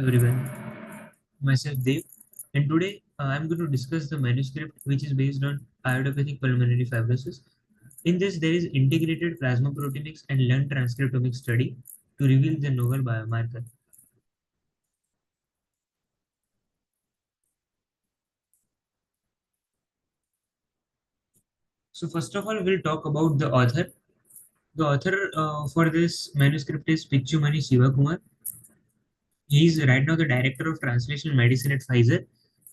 Everyone. Myself Dev, and today I'm going to discuss the manuscript which is based on idiopathic pulmonary fibrosis. In this, there is integrated plasma proteomics and lung transcriptomics study to reveal the novel biomarker. So first of all, we'll talk about the author. The author for this manuscript is Pichumani Sivakumar. He is right now the director of translational medicine at Pfizer.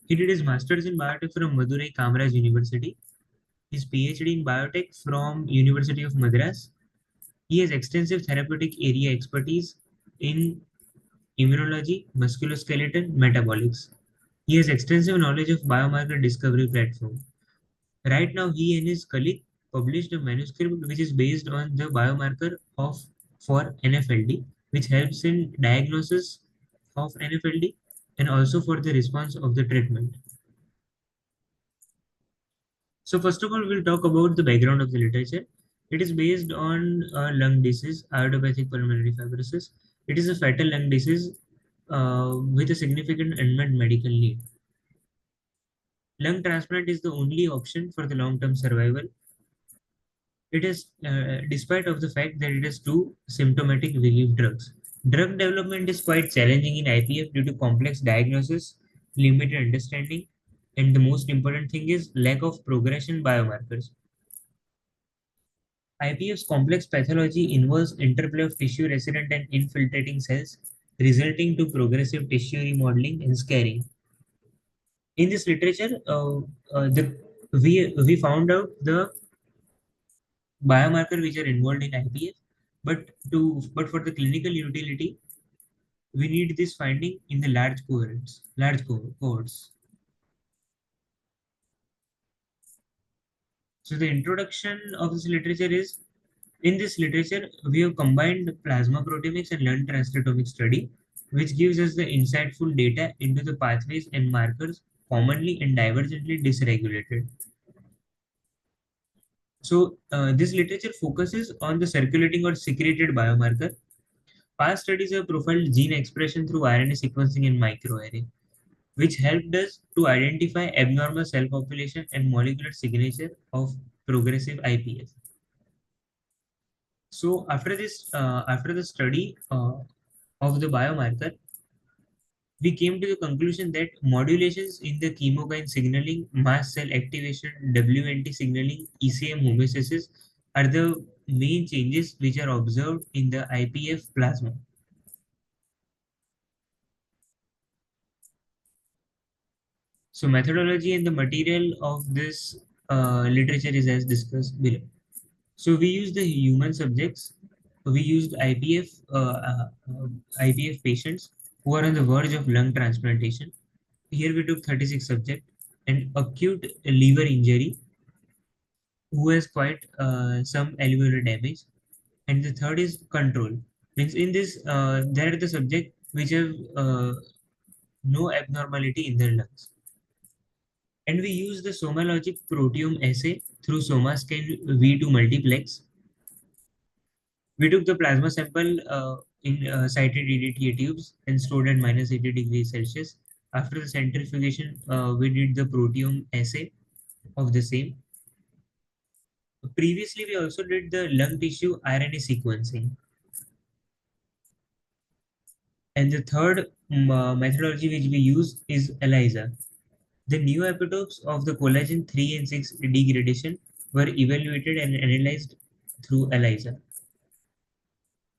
He did his master's in biotech from Madurai Kamaraj University, his PhD in biotech from University of Madras. He has extensive therapeutic area expertise in immunology, musculoskeletal, metabolics. He has extensive knowledge of biomarker discovery platform. Right now, he and his colleague published a manuscript which is based on the biomarker of for NFLD, which helps in diagnosis of NFLD and also for the response of the treatment. So first of all, we'll talk about the background of the literature. It is based on lung disease, idiopathic pulmonary fibrosis. It is a fatal lung disease with a significant unmet medical need. Lung transplant is the only option for the long-term survival. It is, despite of the fact that it has two symptomatic relief drugs. Drug development is quite challenging in IPF due to complex diagnosis, limited understanding, and the most important thing is lack of progression biomarkers. IPF's complex pathology involves interplay of tissue resident and infiltrating cells, resulting to progressive tissue remodeling and scarring. In this literature, we found out the biomarker which are involved in IPF, but for the clinical utility, we need this finding in the large cohorts. So the introduction of this literature is in this literature, we have combined plasma proteomics and learned transcriptomic study, which gives us the insightful data into the pathways and markers commonly and divergently dysregulated. So this literature focuses on the circulating or secreted biomarker. Past studies have profiled gene expression through RNA sequencing and microarray, which helped us to identify abnormal cell population and molecular signature of progressive IPF. So after the study of the biomarker, we came to the conclusion that modulations in the chemokine signaling, mast cell activation, WNT signaling, ECM homeostasis are the main changes which are observed in the IPF plasma. So methodology and the material of this literature is as discussed below. So we used the human subjects. We used IPF patients who are on the verge of lung transplantation. Here we took 36 subjects and acute liver injury who has quite some alveolar damage. And the third is control. Means in this, there are the subject which have no abnormality in their lungs. And we use the somalogic proteome assay through SomaScan V2 multiplex. We took the plasma sample in cited EDTA tubes and stored at minus 80 degrees Celsius. After the centrifugation, we did the proteome assay of the same. Previously, we also did the lung tissue RNA sequencing. And the third methodology which we use is ELISA. The new epitopes of the collagen 3 and 6 degradation were evaluated and analyzed through ELISA.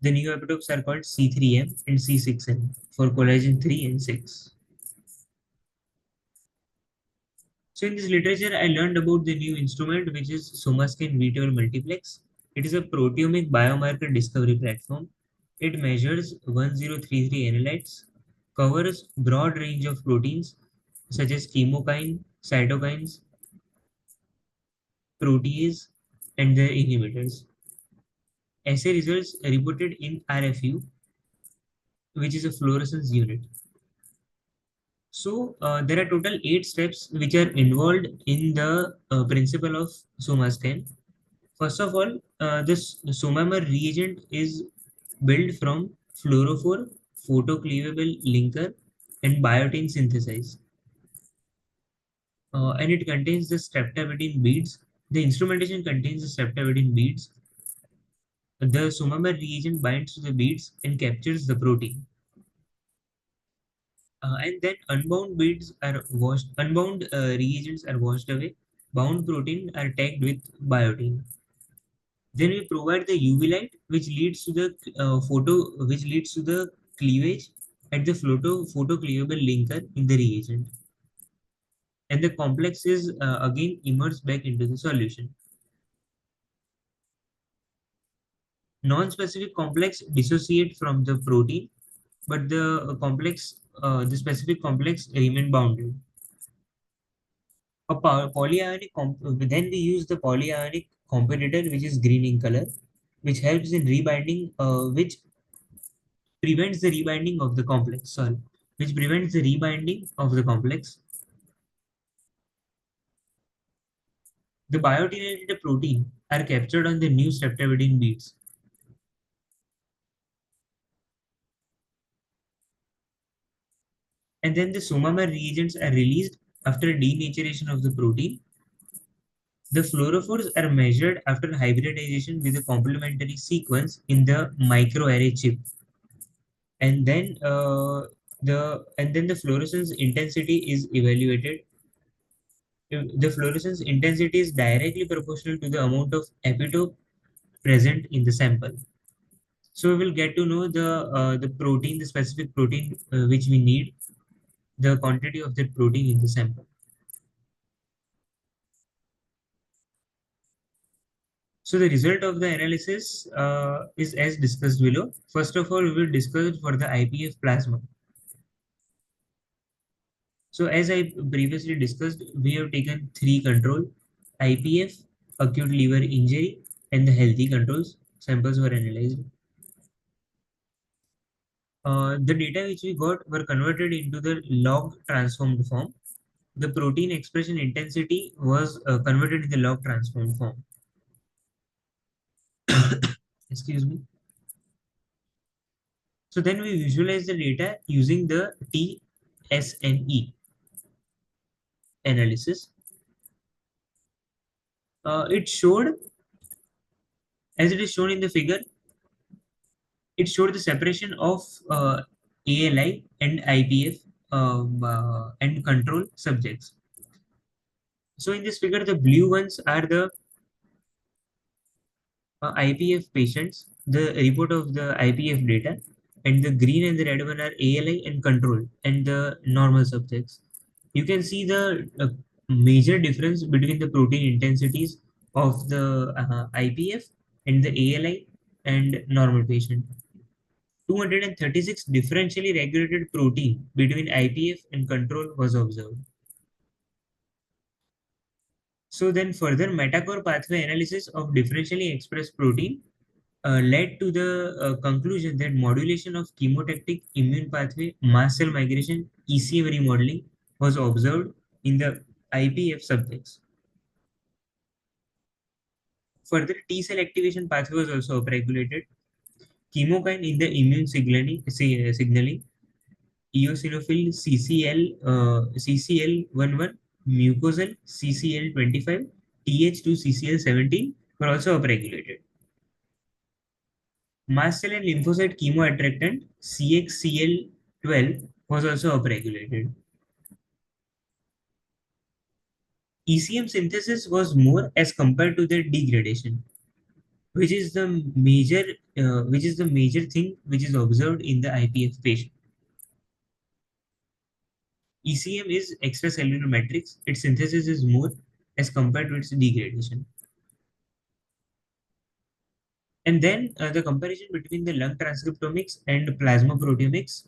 The new epitopes are called C3M and C6M for collagen 3 and 6. So in this literature, I learned about the new instrument which is SomaScan V12 multiplex. It is a proteomic biomarker discovery platform. It measures 1033 analytes, covers broad range of proteins such as chemokine, cytokines, protease, and their inhibitors. Assay results reported in RFU, which is a fluorescence unit. So there are total 8 steps which are involved in the principle of SomaScan. First of all, this SOMAmer reagent is built from fluorophore photocleavable linker and biotin synthesis. And it contains the streptavidin beads. The instrumentation contains the streptavidin beads. The Sumamer reagent binds to the beads and captures the protein. And then unbound reagents are washed away. Bound protein are tagged with biotin. Then we provide the UV light, which leads to the cleavage at the photocleavable linker in the reagent, and the complex is again immersed back into the solution. Non-specific complex dissociate from the protein, but the specific complex remain bounded. Then we use the polyionic competitor, which is green in color, which helps in rebinding, which prevents the rebinding of the complex. Sorry, which prevents the rebinding of the complex. The biotin and the protein are captured on the new streptavidin beads, and then the somamer reagents are released after denaturation of the protein. The fluorophores are measured after hybridization with a complementary sequence in the microarray chip, and then the fluorescence intensity is evaluated. The fluorescence intensity is directly proportional to the amount of epitope present in the sample. So we will get to know the protein, the specific protein which we need, the quantity of that protein in the sample. So the result of the analysis is as discussed below. First of all, we will discuss it for the IPF plasma. So as I previously discussed, we have taken three control: IPF, acute liver injury, and the healthy controls. Samples were analyzed. The data which we got were converted into the log transformed form. The protein expression intensity was converted in the log transformed form. Excuse me. So then we visualize the data using the TSNE analysis. It showed, as it is shown in the figure, it showed the separation of ALI and IPF and control subjects. So in this figure, the blue ones are the IPF patients, the report of the IPF data, and the green and the red one are ALI and control and the normal subjects. You can see the major difference between the protein intensities of the IPF and the ALI and normal patient. 236 differentially regulated protein between IPF and control was observed. So then further metacore pathway analysis of differentially expressed protein led to the conclusion that modulation of chemotactic immune pathway mast cell migration ECM remodeling was observed in the IPF subjects. Further, T cell activation pathway was also upregulated. Chemokine in the immune signaling, eosinophil CCL11, mucosal CCL25, TH2 CCL17 were also upregulated. Mast cell and lymphocyte chemoattractant CXCL12 was also upregulated. ECM synthesis was more as compared to the degradation, which is the major thing which is observed in the IPF patient. ECM is extracellular matrix. Its synthesis is more as compared to its degradation. And then the comparison between the lung transcriptomics and plasma proteomics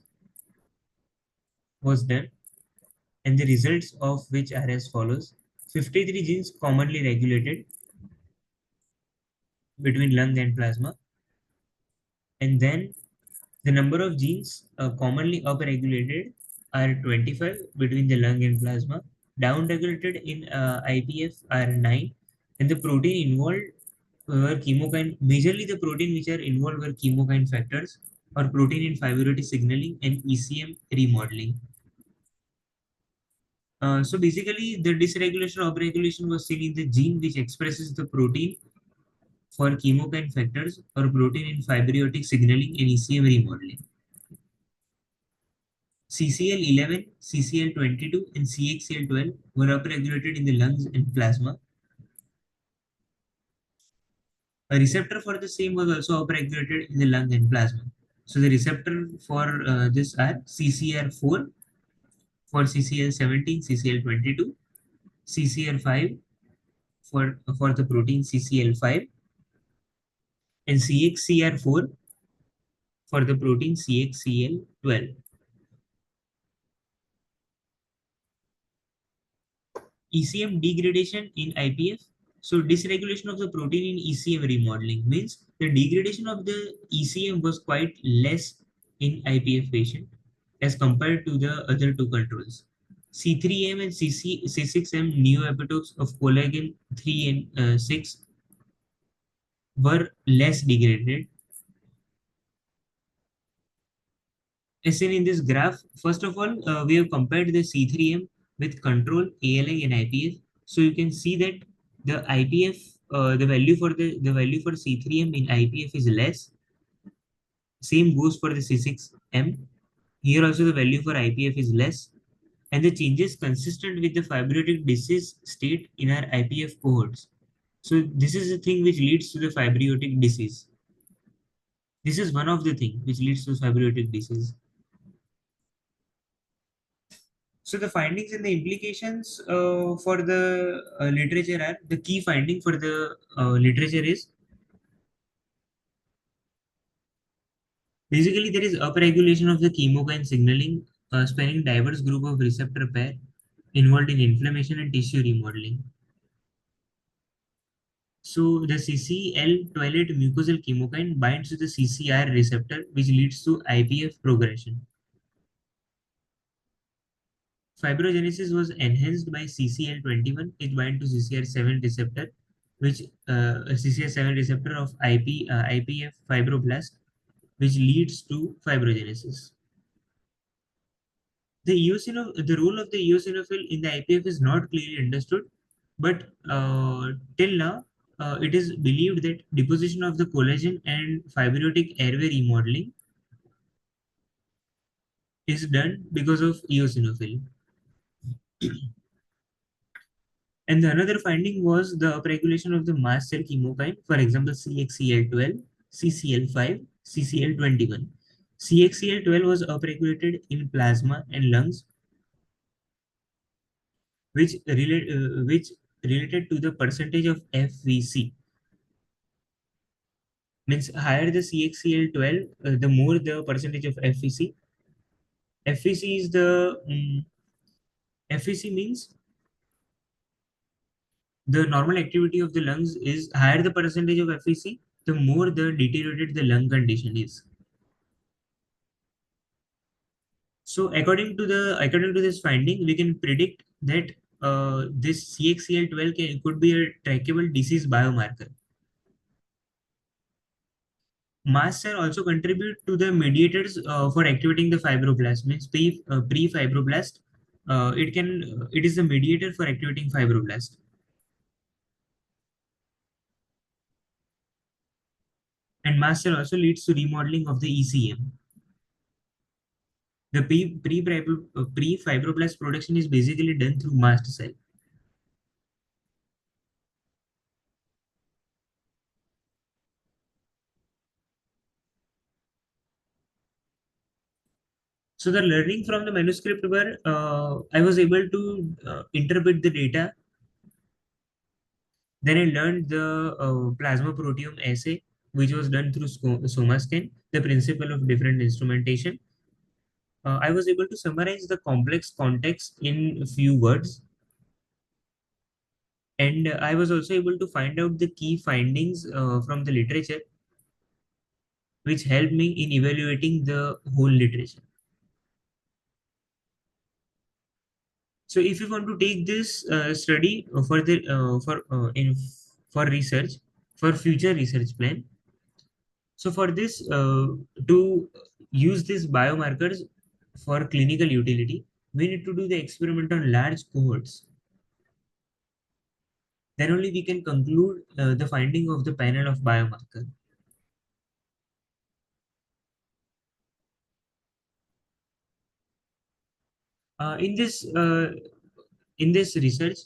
was done, and the results of which are as follows. 53 genes commonly regulated between lung and plasma, and then the number of genes commonly upregulated are 25 between the lung and plasma. Downregulated in IPF are 9, and the protein involved were chemokine. Majorly, the protein which are involved were chemokine factors or protein in fibrinolytic signaling and ECM remodeling. So basically, the dysregulation or upregulation was seen in the gene which expresses the protein for chemokine factors or protein in fibrotic signaling and ECM remodeling. CCL11, CCL22, and CXCL12 were upregulated in the lungs and plasma. A receptor for the same was also upregulated in the lung and plasma. So the receptor for this are CCR4 for CCL17, CCL22, CCR5 for the protein CCL5, and CXCR4 for the protein CXCL12. ECM degradation in IPF. So dysregulation of the protein in ECM remodeling means the degradation of the ECM was quite less in IPF patient as compared to the other two controls. C3M and C6M neoepitopes of collagen 3 and 6 were less degraded. As seen in this graph, first of all, we have compared the C3M with control ALI and IPF. So you can see that the IPF, the value for C3M in IPF is less. Same goes for the C6M. Here also the value for IPF is less, and the changes consistent with the fibrotic disease state in our IPF cohorts. So this is the thing which leads to the fibrotic disease. This is one of the thing which leads to fibrotic disease. So the findings and the implications for the literature are the key finding for the literature is basically there is upregulation of the chemokine signaling spanning diverse group of receptor pair involved in inflammation and tissue remodeling. So the CCL28 mucosal chemokine binds to the CCR receptor which leads to IPF progression. Fibrogenesis was enhanced by CCL21. It binds to CCR7 receptor, which CCR7 receptor of IPF fibroblast, which leads to fibrogenesis. The role of the eosinophil in the IPF is not clearly understood, but till now, it is believed that deposition of the collagen and fibrotic airway remodeling is done because of eosinophil. And the another finding was the upregulation of the mast cell chemokine, for example, CXCL12, CCL5, CCL21. CXCL12 was upregulated in plasma and lungs, which related to the percentage of FVC. Means higher the CXCL12, the more the percentage of FVC. FVC is the FVC means the normal activity of the lungs is higher the percentage of FVC, the more the deteriorated the lung condition is. So according to this finding, we can predict that this CXCL12 could be a trackable disease biomarker. Mast cell also contribute to the mediators for activating the fibroblast. Means pre-fibroblast, it is the mediator for activating fibroblast. And mast cell also leads to remodeling of the ECM. The pre-fibroblast production is basically done through mast cell. So the learning from the manuscript were I was able to interpret the data. Then I learned the plasma proteome assay, which was done through SomaScan, the principle of different instrumentation. I was able to summarize the complex context in a few words, and I was also able to find out the key findings from the literature, which helped me in evaluating the whole literature. So if you want to take this study for research, for future research plan, so for this to use these biomarkers for clinical utility, We need to do the experiment on large cohorts. Then only we can conclude the finding of the panel of biomarker. Uh, in this uh, in this research,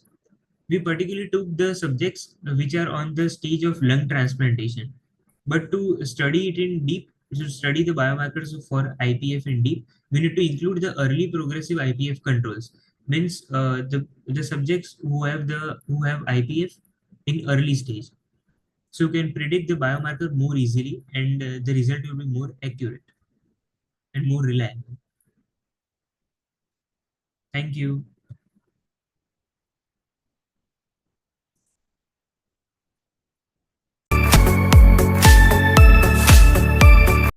we particularly took the subjects which are on the stage of lung transplantation. But to study it in deep, to study the biomarkers for IPF in deep, we need to include the early progressive IPF controls. Means the subjects who have IPF in early stage. So you can predict the biomarker more easily, and the result will be more accurate and more reliable. Thank you.